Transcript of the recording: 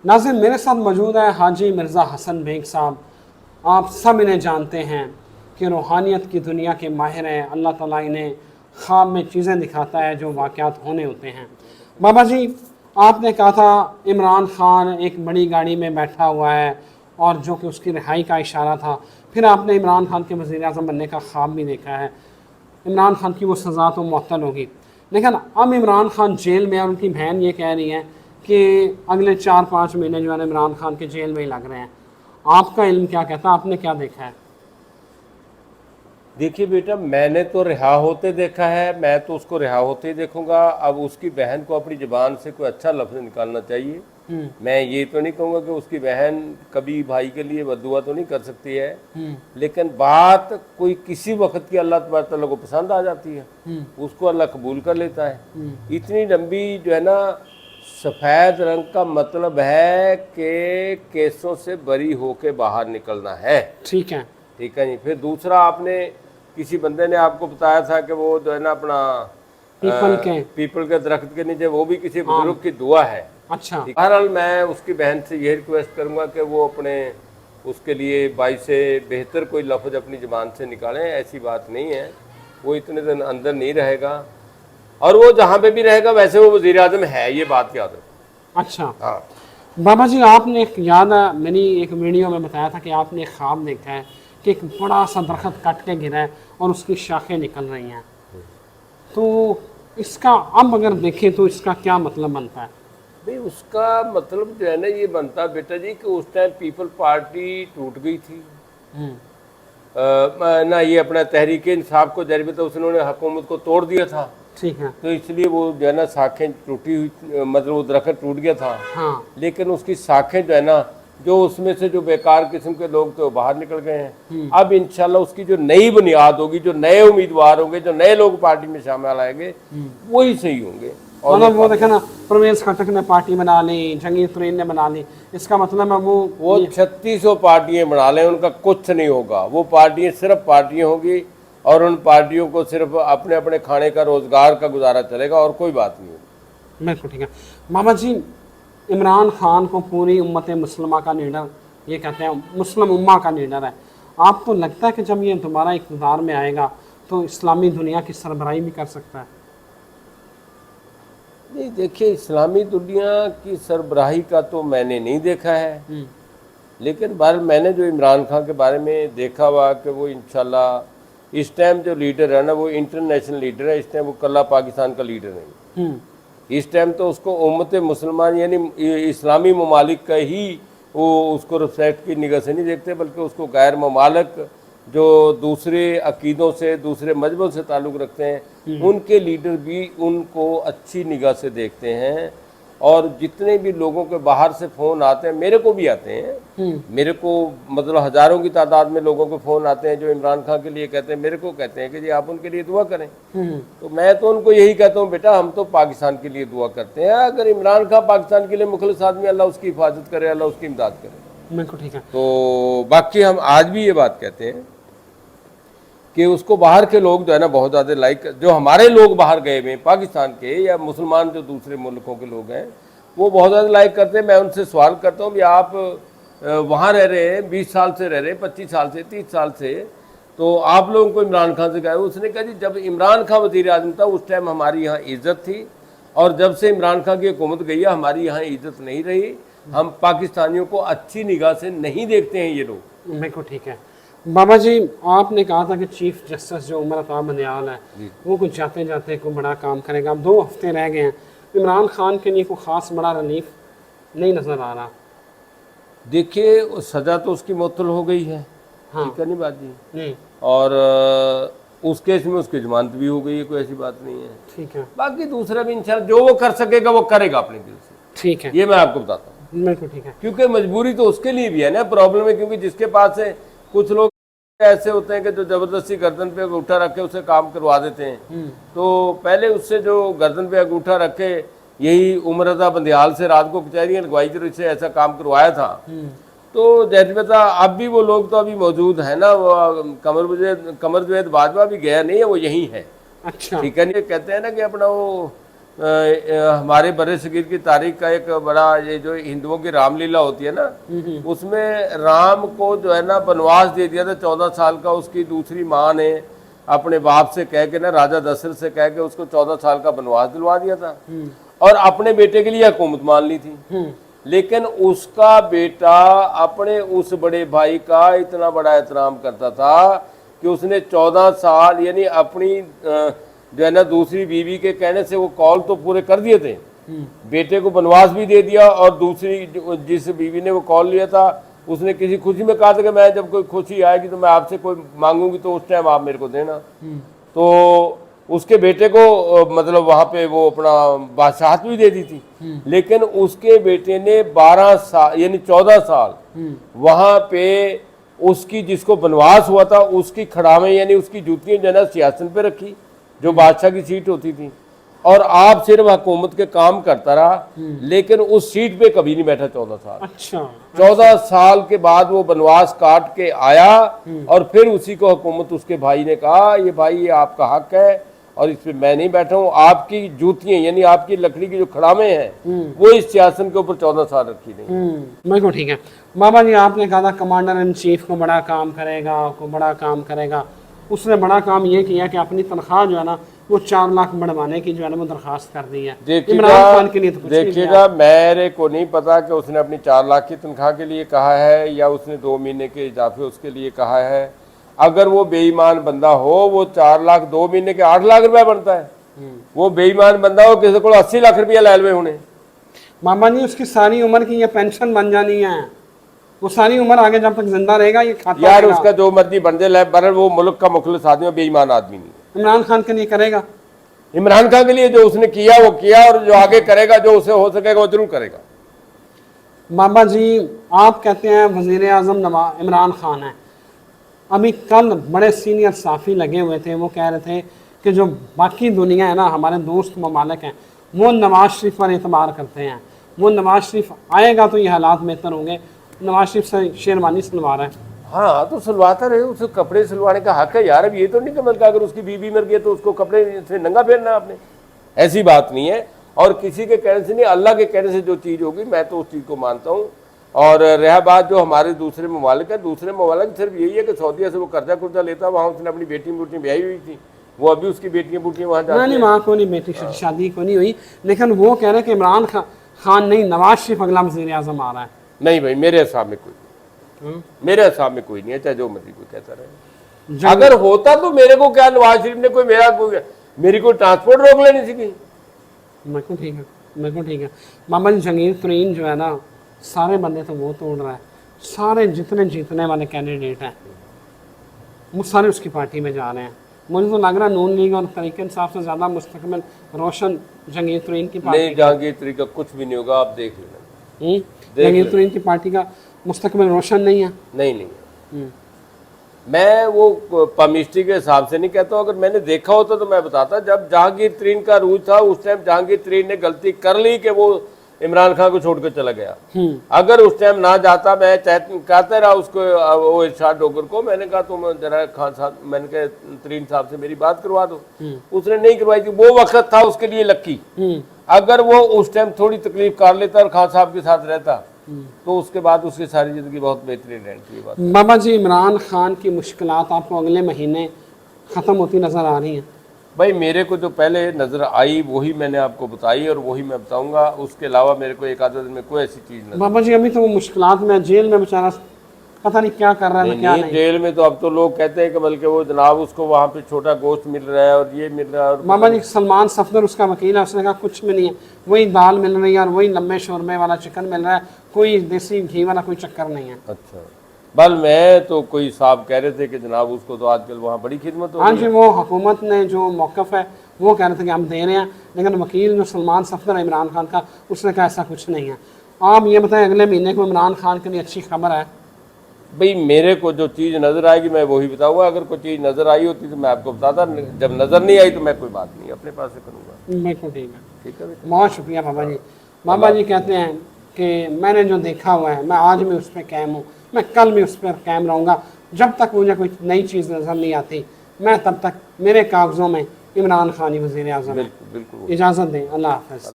नाज़रीन, मेरे साथ मौजूद है हाजी मिर्ज़ा हसन बेग साहब। आप सब इन्हें जानते हैं कि रूहानियत की दुनिया के माहिर हैं। अल्लाह ताला इन्हें ख्वाब में चीज़ें दिखाता है जो वाक़यात होने होते हैं। बाबा जी, आपने कहा था इमरान ख़ान एक बड़ी गाड़ी में बैठा हुआ है और जो कि उसकी रिहाई का इशारा था। फिर आपने इमरान ख़ान के वज़ीर आज़म बनने का ख्वाब भी देखा है। इमरान ख़ान की वो सज़ा तो मुअत्तल होगी, लेकिन अब इमरान ख़ान जेल में और उनकी बहन ये कह रही है कि अगले 4-5 महीने जो है ना इमरान ख़ान के जेल में ही लग रहे हैं। आपका इल्म क्या कहता है, आपने क्या देखा है? देखिए बेटा, मैंने तो रिहा होते देखा है, मैं तो उसको रिहा होते ही देखूंगा। अब उसकी बहन को अपनी ज़बान से कोई अच्छा लफ्ज़ निकालना चाहिए। मैं ये तो नहीं कहूँगा कि उसकी बहन कभी भाई के लिए बद्दुआ तो नहीं कर सकती है, लेकिन बात कोई किसी वक्त की अल्लाह तबारक तआला को पसंद आ जाती है, उसको अल्लाह कबूल कर लेता है। इतनी लंबी जो है ना, सफ़ेद रंग का मतलब है कि केसों से बरी होके बाहर निकलना है। ठीक है। ठीक है जी। फिर दूसरा, आपने किसी बंदे ने आपको बताया था कि वो जो है ना अपना पीपल के दरख्त के नीचे, वो भी किसी बुजुर्ग की दुआ है। अच्छा। बहरहाल मैं उसकी बहन से यही रिक्वेस्ट करूंगा कि वो अपने उसके लिए भाई से बेहतर कोई लफ्ज़ अपनी ज़बान से निकालें। ऐसी बात नहीं है, वो इतने दिन अंदर नहीं रहेगा, और वो जहाँ पे भी रहेगा वैसे वो वज़ीर आज़म है, ये बात याद रखो। अच्छा। हाँ बाबा जी, आपने एक याद है, मैंने एक वीडियो में बताया था कि आपने एक ख्वाब देखा है कि एक बड़ा सा दरख्त कट के गिरा है और उसकी शाखें निकल रही हैं। तो इसका अब अगर देखें तो इसका क्या मतलब बनता है? भाई, उसका मतलब जो है ना ये बनता बेटा जी कि उस टाइम पीपल पार्टी टूट गई थी। ना ये अपना तहरीक इंसाफ को जरिए तो उसने हुकूमत को तोड़ दिया था। ठीक है। तो इसलिए वो जो है ना शाखें टूटी हुई, मतलब वो दरख्त टूट गया था। हाँ। लेकिन उसकी शाखें जो है ना, जो उसमें से जो बेकार किस्म के लोग थे वो बाहर निकल गए हैं। अब इंशाल्लाह उसकी जो नई बुनियाद होगी, जो नए उम्मीदवार होंगे, जो नए लोग पार्टी में शामिल आएंगे, वही सही होंगे। और मतलब वो देखे ना, परवेज खटक ने पार्टी बना ली, जंगीर तरीन ने बना ली, इसका मतलब है वो 3600 पार्टियां बना लें, उनका कुछ नहीं होगा। वो पार्टियां सिर्फ पार्टियां होगी, और उन पार्टियों को सिर्फ अपने अपने खाने का, रोजगार का गुजारा चलेगा, और कोई बात नहीं होगी। बिल्कुल ठीक है। मामा जी, इमरान खान को पूरी उम्मत मुस्लिमा का लीडर ये कहते हैं, मुस्लिम उम्मा का लीडर है। आपको लगता है कि जब ये दोबारा इक़्तिदार में आएगा तो इस्लामी दुनिया की सरबराही भी कर सकता है? नहीं, देखिए, इस्लामी दुनिया की सरबराही का तो मैंने नहीं देखा है, लेकिन बार मैंने जो इमरान खान के बारे में देखा हुआ कि वो इंशाल्लाह इस टाइम जो लीडर है ना, वो इंटरनेशनल लीडर है। इस टाइम वो कल्ला पाकिस्तान का लीडर नहीं। इस टाइम तो उसको उम्मत मुसलमान यानी इस्लामी ममालिक का ही वो उसको रिस्पेक्ट की निगाह से नहीं देखते, बल्कि उसको गैर ममालिक जो दूसरे अकीदों से, दूसरे मजहबों से ताल्लुक़ रखते हैं, उनके लीडर भी उनको अच्छी निगाह से देखते हैं। और जितने भी लोगों के बाहर से फ़ोन आते हैं, मेरे को भी आते हैं, मेरे को मतलब हज़ारों की तादाद में लोगों को फ़ोन आते हैं जो इमरान खान के लिए कहते हैं, मेरे को कहते हैं कि जी आप उनके लिए दुआ करें। तो मैं तो उनको यही कहता हूँ, बेटा हम तो पाकिस्तान के लिए दुआ करते हैं। अगर इमरान खान पाकिस्तान के लिए मुखलिस आदमी, अल्लाह उसकी हिफाजत करे, अल्लाह उसकी इमदाद करे। बिल्कुल ठीक है। तो बाकी हम आज भी ये बात कहते हैं कि उसको बाहर के लोग जो है ना बहुत ज़्यादा लाइक, जो हमारे लोग बाहर गए हुए पाकिस्तान के या मुसलमान जो दूसरे मुल्कों के लोग हैं, वो बहुत ज़्यादा लाइक करते हैं। मैं उनसे सवाल करता हूँ कि आप वहाँ रह रहे हैं, 20 साल से रह रहे हैं, 25 साल से, 30 साल से, तो आप लोगों को इमरान खान से कहा? उसने कहा जी जब इमरान खान वज़ीर आज़म था उस टाइम हमारी यहाँ इज़्ज़त थी, और जब से इमरान खान की हुकूमत गई है हमारी यहाँ इज़्ज़त नहीं रही। हम पाकिस्तानियों को अच्छी निगाह से नहीं देखते हैं ये लोग। बिल्कुल ठीक है। बाबा जी, आपने कहा था कि चीफ जस्टिस जो उमर अता बंदियाल है वो कुछ जाते जाते कोई बड़ा काम करेगा। अब 2 हफ्ते रह गए हैं, इमरान खान के लिए कोई ख़ास बड़ा रिलीफ नहीं नज़र आ रहा। देखिए, सज़ा तो उसकी मुअत्तल हो गई है। हाँ। ठीक है नहीं बात जी? नहीं। और उस केस में उसकी जमानत भी हो गई है, कोई ऐसी बात नहीं है। ठीक है। बाकी दूसरा भी इंशाल्लाह जो वो कर सकेगा वो करेगा अपने दिल से। ठीक है। ये मैं आपको बताता हूँ। बिल्कुल ठीक है। क्योंकि मजबूरी तो उसके लिए भी है ना, प्रॉब्लम है। क्योंकि जिसके पास है, कुछ लोग ऐसे होते हैं कि जो ज़बरदस्ती गर्दन पे अंगूठा रख के उसे काम करवा देते हैं। तो पहले उससे जो गर्दन पे अंगूठा रख के यही उमर रज़ा बंदियाल से रात को कचहरियाँ लगवाई थी, इससे ऐसा काम करवाया था। तो जैसे बता, अब भी वो लोग तो अभी मौजूद है ना। वो कमर जवेद बाजवा भी गया नहीं है, वो यहीं है। अच्छा। ठीक है नहीं? कहते हैं ना कि अपना वो हमारे बड़े सगीर की तारीख का एक बड़ा, ये जो हिंदुओं की रामलीला होती है ना, उसमें राम को जो है ना वनवास दे दिया था 14 साल का। उसकी दूसरी माँ ने अपने बाप से कह के ना, राजा दशरथ से कह के उसको 14 साल का वनवास दिलवा दिया था और अपने बेटे के लिए हुकूमत मान ली थी। लेकिन उसका बेटा अपने उस बड़े भाई का इतना बड़ा एहतराम करता था कि उसने 14 साल यानी अपनी जो है ना दूसरी बीवी के कहने से वो कॉल तो पूरे कर दिए थे, बेटे को वनवास भी दे दिया, और दूसरी जिस बीवी ने वो कॉल लिया था उसने किसी खुशी में कहा था कि मैं जब कोई खुशी आएगी तो मैं आपसे कोई मांगूंगी तो उस टाइम आप मेरे को देना। तो उसके बेटे को मतलब वहां पे वो अपना बादशाहत भी दे दी थी। लेकिन उसके बेटे ने 12 साल यानी 14 साल वहां पे उसकी जिसको वनवास हुआ था उसकी खड़ावें यानी उसकी जूतियां जो है ना सिंहासन पे रखी, जो बादशाह की सीट होती थी, और आप सिर्फ हुकूमत के काम करता रहा, लेकिन उस सीट पे कभी नहीं बैठा 14 साल। अच्छा, 14 साल के बाद वो वनवास काट के आया और फिर उसी को हुकूमत उसके भाई ने कहा, ये भाई ये आपका हक है और इस पे मैं नहीं बैठा हूँ, आपकी जूतियां यानी आपकी लकड़ी की जो खड़ावें हैं वो इस सिंहासन के ऊपर 14 साल रखी नहीं। बिल्कुल ठीक है। बाबा जी आपने कहा था कमांडर इन चीफ को बड़ा काम करेगा, को बड़ा काम करेगा। उसने बड़ा काम ये किया कि अपनी तनख्वाह जो है ना वो 4 लाख बढ़वाने की जो है ना वो दरखास्त कर दी है। इमरान खान के लिए तो कुछ नहीं देखिएगा, मेरे को नहीं पता कि उसने अपनी 4 लाख की तनख्वाह के लिए कहा है या उसने 2 महीने के इजाफे उसके लिए कहा है। अगर वो बेईमान बंदा हो, वो 4 लाख 2 महीने के 8 लाख रुपया बनता है। वो बेईमान बंदा हो, किसी को 80 लाख रुपया ले लवे होने। मामा जी उसकी सारी उम्र की ये पेंशन बन जानी है, वो सारी उम्र आगे जब तक जिंदा रहेगा ये खाता यार उसका जो मर्जी बन जाए, पर वो मुल्क का मुखलिस आदमी, बेईमान आदमी नहीं। इमरान खान के लिए करेगा, इमरान खान के लिए जो उसने किया वो किया, और जो आगे करेगा जो उसे हो सकेगा वो जरूर करेगा। बाबा जी आप कहते हैं वजीर आजम इमरान खान है। अभी कल बड़े सीनियर साफ़ी लगे हुए थे, वो कह रहे थे कि जो बाकी दुनिया है ना, हमारे दोस्त ममालिक हैं, वो नवाज शरीफ पर एतबार करते हैं। वो नवाज शरीफ आएगा तो ये हालात बेहतर होंगे। नवाज शरीफ से शेरवानी सिलवा रहा है। हाँ तो सिलवाता रहे, उसे कपड़े सिलवाने का हक है यार। अब ये तो नहीं कमल का अगर उसकी बीवी मर गई तो उसको कपड़े से नंगा फेरना आपने, ऐसी बात नहीं है। और किसी के कहने से नहीं, अल्लाह के कहने से जो चीज़ होगी मैं तो उस चीज़ को मानता हूँ। और रहा बात जो हमारे दूसरे ममालिक है, दूसरे ममालिक सिर्फ यही है कि सऊदीया से वो कर्जा कुर्जा लेता, वहाँ उसने अपनी बेटी बूटी ब्याही हुई थी, वो अभी उसकी बेटियाँ बूटियाँ वहाँ जाती हैं। नहीं वहाँ को नहीं, बेटी शादी को नहीं हुई। लेकिन वो कह रहे हैं कि इमरान खान नहीं, नवाज शरीफ अगला वज़ीर आज़म आ रहा है। नहीं भाई, मेरे हिसाब में कोई नहीं, मेरे हिसाब में कोई नहीं है, चाहे जो मर्जी कोई कहता रहे। अगर होता तो मेरे को क्या, नवाज शरीफ ने कोई मेरी कोई ट्रांसपोर्ट रोक लेनी थी। मेरे को ठीक है, मेरे को ठीक है। मामा जंगीर तरीन जो है ना, सारे बंदे तो वो तोड़ रहा है, सारे जितने जीतने वाले कैंडिडेट हैं वो सारे उसकी पार्टी में जा रहे हैं। मुझे तो लग रहा है नून लीग और तरीके इंसाफ से ज़्यादा मुस्तकबिल रोशन जंगीर तरीन की पार्टी। नहीं, जहांगीर तरीका कुछ भी नहीं होगा, आप देख लेना। जंगीर तरीन की पार्टी का मुस्तकबिल रोशन नहीं है। नहीं मैं वो पमिस्ट्री के हिसाब से नहीं कहता हूँ। अगर मैंने देखा होता तो मैं बताता। जब जहांगीर तरीन का रूज था उस टाइम जहांगीर तरीन ने गलती कर ली कि वो इमरान खान को छोड़कर चला गया। अगर उस टाइम ना जाता, मैं कहता रहा उसको, वो इरशाद डोगर को, मैंने कहा तुम जरा खान साहब, मैंने कहा तरीन साहब से मेरी बात करवा दो। उसने नहीं करवाई थी, वो वक्त था उसके लिए लक्की। अगर वो उस टाइम थोड़ी तकलीफ कर लेता और खान साहब के साथ रहता तो उसके बाद उसकी सारी जिंदगी बहुत बेहतरीन रहती है। बाबा जी इमरान खान की मुश्किलात आपको अगले महीने ख़त्म होती नज़र आ रही हैं? भाई मेरे को जो पहले नज़र आई वही मैंने आपको बताई और वही मैं बताऊंगा। उसके अलावा मेरे को एक आधे दिन में कोई ऐसी चीज़ नहीं। बाबा जी अभी तो वो मुश्किलात में जेल में बेचारा पता नहीं क्या कर रहा है, क्या नहीं। जेल में तो अब तो लोग कहते हैं कि बल्कि वो जनाब उसको वहाँ पे छोटा गोश्त मिल रहा है और ये मिल रहा है। बाबा जी सलमान सफदर उसका वकील है, उसने कहा कुछ भी नहीं है, वही दाल मिल रही है और वही लंबे शोरमे वाला चिकन मिल रहा है, कोई देसी घी वाला कोई चक्कर नहीं है। अच्छा, बल मैं तो कोई साहब कह रहे थे कि जनाब उसको तो आजकल वहाँ बड़ी खिदमत हो। हाँ जी, वो हुकूमत ने जो मौक़िफ़ है वो कह रहे थे कि हम दे रहे हैं, लेकिन वकील जो सलमान सफदर है इमरान खान का, उसने कहा ऐसा कुछ नहीं है। आप ये बताएं अगले महीने को इमरान खान के लिए अच्छी खबर है? भाई मेरे को जो चीज़ नज़र आएगी मैं वही बताऊंगा। अगर कोई चीज़ नज़र आई होती तो मैं आपको बताता, जब नज़र नहीं आई तो मैं कोई बात नहीं अपने पास से करूँगा। बिल्कुल ठीक है, ठीक है, बहुत शुक्रिया बाबा जी। बाबा जी कहते हैं कि मैंने जो देखा हुआ है मैं आज भी उस पर कायम हूँ, मैं कल भी उस पर कायम रहूँगा। जब तक मुझे कोई नई चीज़ नज़र नहीं आती मैं तब तक मेरे कागज़ों में इमरान खान ही वज़ीर आज़म है। बिल्कुल बिल्कुल। इजाज़त दें, अल्लाह हाफ़िज़।